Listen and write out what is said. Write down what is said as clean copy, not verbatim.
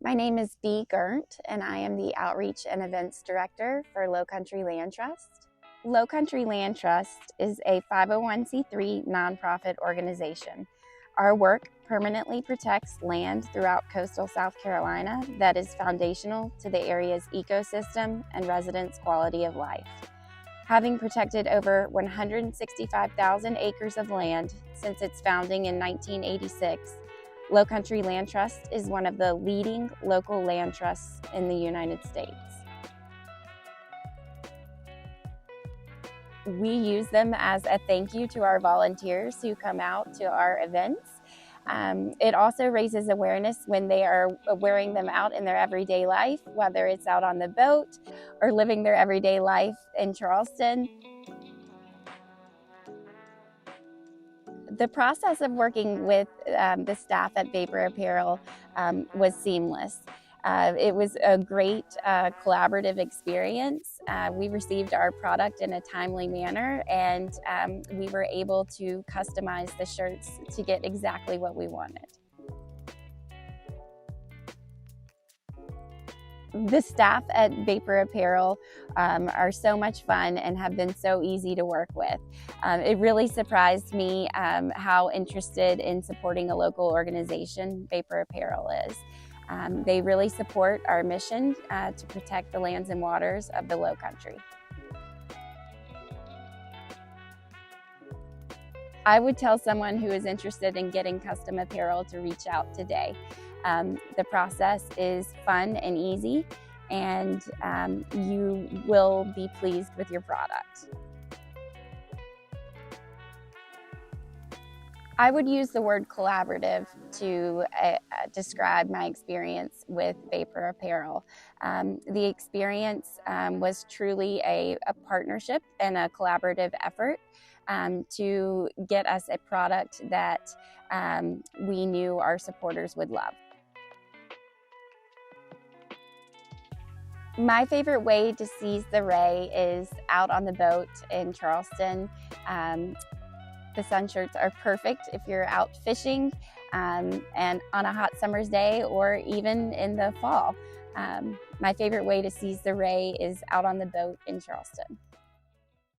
My name is Girndt, and I am the Outreach and Events Director for Lowcountry Land Trust. Lowcountry Land Trust is a 501c3 nonprofit organization. Our work permanently protects land throughout coastal South Carolina that is foundational to the area's ecosystem and residents' quality of life. Having protected over 165,000 acres of land since its founding in 1986, Lowcountry Land Trust is one of the leading local land trusts in the United States. We use them as a thank you to our volunteers who come out to our events. It also raises awareness when they are wearing them out in their everyday life, whether it's out on the boat or living their everyday life in Charleston. The process of working with the staff at Vapor Apparel was seamless. It was a great collaborative experience. We received our product in a timely manner, and we were able to customize the shirts to get exactly what we wanted. The staff at Vapor Apparel are so much fun and have been so easy to work with. It really surprised me how interested in supporting a local organization Vapor Apparel is. They really support our mission to protect the lands and waters of the Lowcountry. I would tell someone who is interested in getting custom apparel to reach out today. The process is fun and easy, and you will be pleased with your product. I would use the word collaborative to describe my experience with Vapor Apparel. The experience was truly a partnership and a collaborative effort to get us a product that we knew our supporters would love. My favorite way to seize the ray is out on the boat in Charleston. The sun shirts are perfect if you're out fishing and on a hot summer's day, or even in the fall. My favorite way to seize the ray is out on the boat in Charleston.